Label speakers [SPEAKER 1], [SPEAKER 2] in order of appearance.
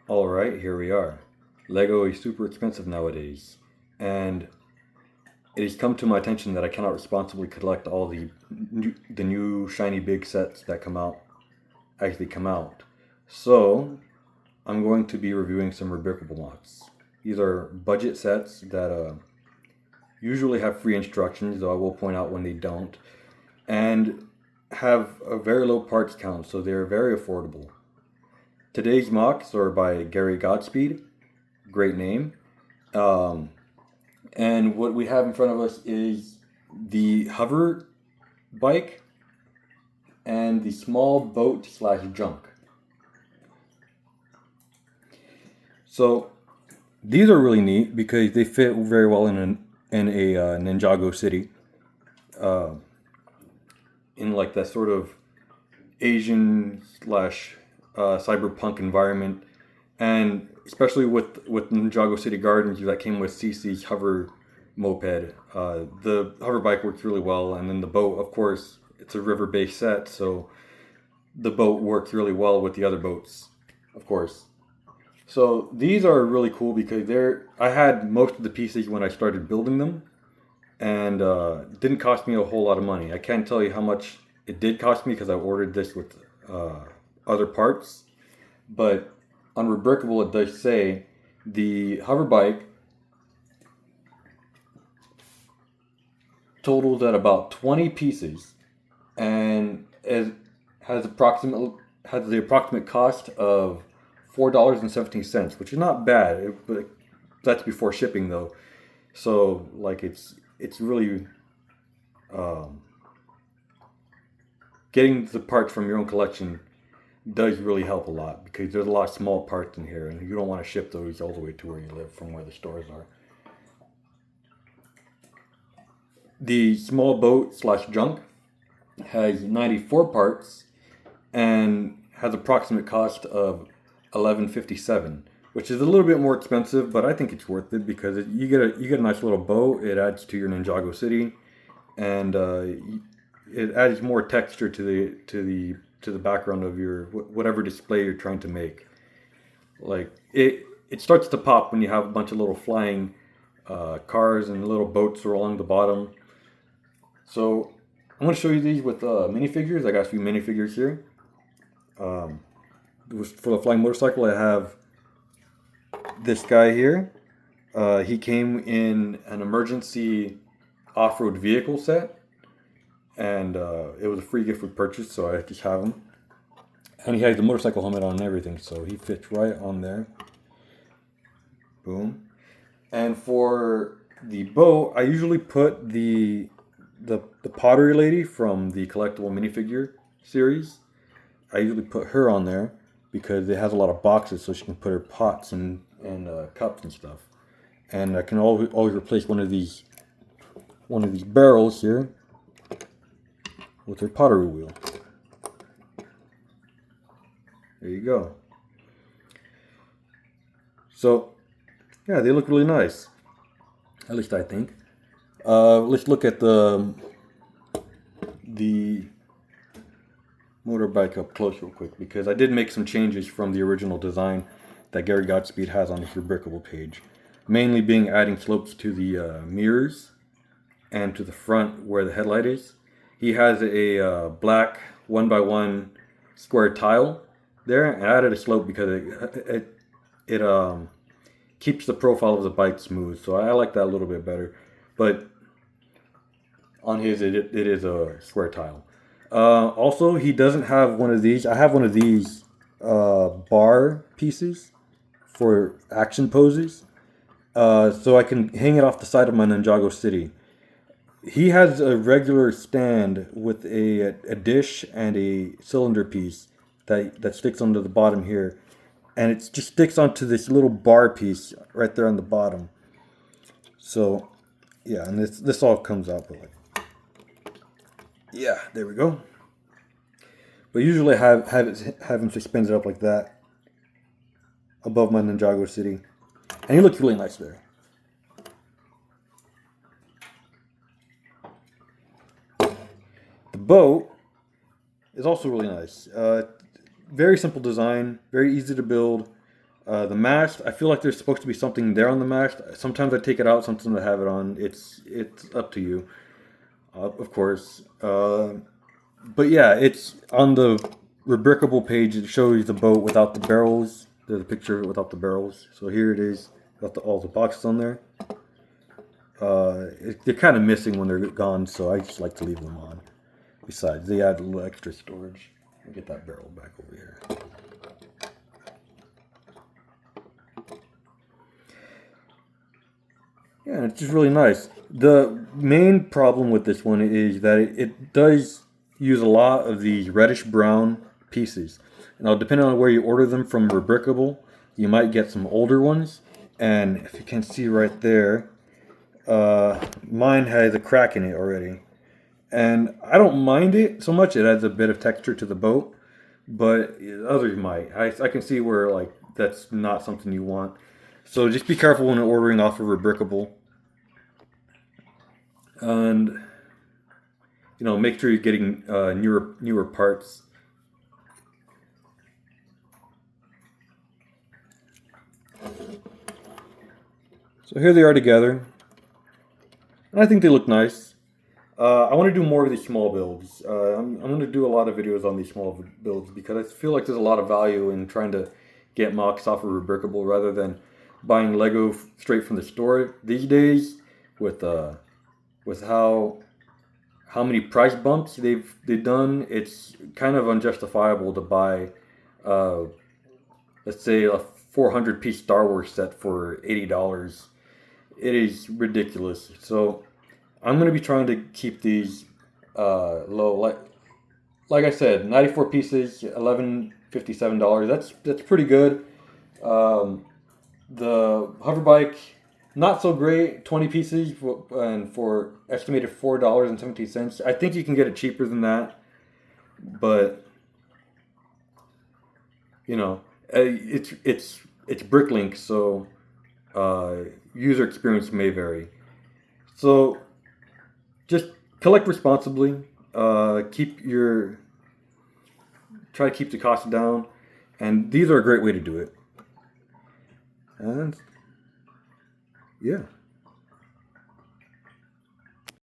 [SPEAKER 1] Alright, here we are. Lego is super expensive nowadays, and it has come to my attention that I cannot responsibly collect all the new shiny big sets that actually come out. So, I'm going to be reviewing some Rebrickable mocs. These are budget sets that usually have free instructions, though I will point out when they don't, and have a very low parts count, so they're very affordable. Today's mocks are by Gary Godspeed, great name. Um, and what we have in front of us is the hover bike and the small boat slash junk. So these are really neat because they fit very well in a Ninjago city, uh, in like that sort of Asian slash cyberpunk environment, and especially with Ninjago City Gardens that came with CC's hover moped. The hover bike works really well, and then the boat, of course, it's a river based set, so the boat works really well with the other boats, of course. So these are really cool because I had most of the pieces when I started building them, and it didn't cost me a whole lot of money. I can't tell you how much it did cost me because I ordered this with uh, other parts, but on Rebrickable it does say the hover bike totals at about 20 pieces, and has approximate has the approximate cost of $4.17, which is not bad. But that's before shipping though, so like it's really um, getting the parts from your own collection does really help a lot because there's a lot of small parts in here, and you don't want to ship those all the way to where you live from where the stores are. The small boat slash junk has 94 parts and has approximate cost of 11.57, which is a little bit more expensive, but I think it's worth it because you get a nice little boat. It adds to your Ninjago City, and it adds more texture to the background of your whatever display you're trying to make. Like it starts to pop when you have a bunch of little flying cars and little boats along the bottom. So I'm going to show you these with minifigures. I got a few minifigures here. Um, for the flying motorcycle, I have this guy here. He came in an emergency off-road vehicle set, and it was a free gift with purchase, so I just have him. And he has the motorcycle helmet on and everything, so he fits right on there. Boom. And for the bow, I usually put the pottery lady from the collectible minifigure series. I usually put her on there because it has a lot of boxes, so she can put her pots and cups and stuff. And I can always replace one of these barrels here with her pottery wheel. There you go. So yeah, they look really nice. At least I think. Let's look at the motorbike up close real quick because I did make some changes from the original design that Gary Godspeed has on his Rebrickable page. Mainly being adding slopes to the mirrors and to the front where the headlight is. He has a black 1x1 square tile there, and I added a slope because it keeps the profile of the bike smooth. So I like that a little bit better. But on his, it is a square tile. Also, he doesn't have one of these. I have one of these bar pieces for action poses. So I can hang it off the side of my Ninjago City. He has a regular stand with a dish and a cylinder piece that sticks onto the bottom here. And it just sticks onto this little bar piece right there on the bottom. So, yeah, and this all comes out, but like, yeah, there we go. But usually I have him suspended up like that above my Ninjago City, and he looks really nice there. The boat is also really nice. Very simple design, very easy to build. The mast, I feel like there's supposed to be something there on the mast. Sometimes I take it out, sometimes I have it on. It's up to you, of course. But yeah, it's on the Rebrickable page. It shows the boat without the barrels. There's a picture of it without the barrels. So here it is, got all the boxes on there. They're kind of missing when they're gone, so I just like to leave them on. Besides, they add a little extra storage. I'll get that barrel back over here. Yeah, it's just really nice. The main problem with this one is that it does use a lot of these reddish brown pieces. Now, depending on where you order them from Rebrickable, you might get some older ones. And if you can see right there, mine has a crack in it already. And I don't mind it so much. It adds a bit of texture to the boat, but others might. I can see where like that's not something you want. So just be careful when ordering off of Rebrickable. And make sure you're getting newer parts. So here they are together, and I think they look nice. I want to do more of these small builds. I'm going to do a lot of videos on these small builds because I feel like there's a lot of value in trying to get mocs off of Rebrickable rather than buying Lego straight from the store these days with how many price bumps they've done. It's kind of unjustifiable to buy let's say a 400-piece Star Wars set for $80. It is ridiculous. So I'm going to be trying to keep these low. Like I said, 94 pieces, $11.57. That's pretty good. The hover bike, not so great. 20 pieces and for estimated $4.17. I think you can get it cheaper than that, but it's Bricklink, so user experience may vary. So just collect responsibly. Try to keep the cost down, and these are a great way to do it. And yeah.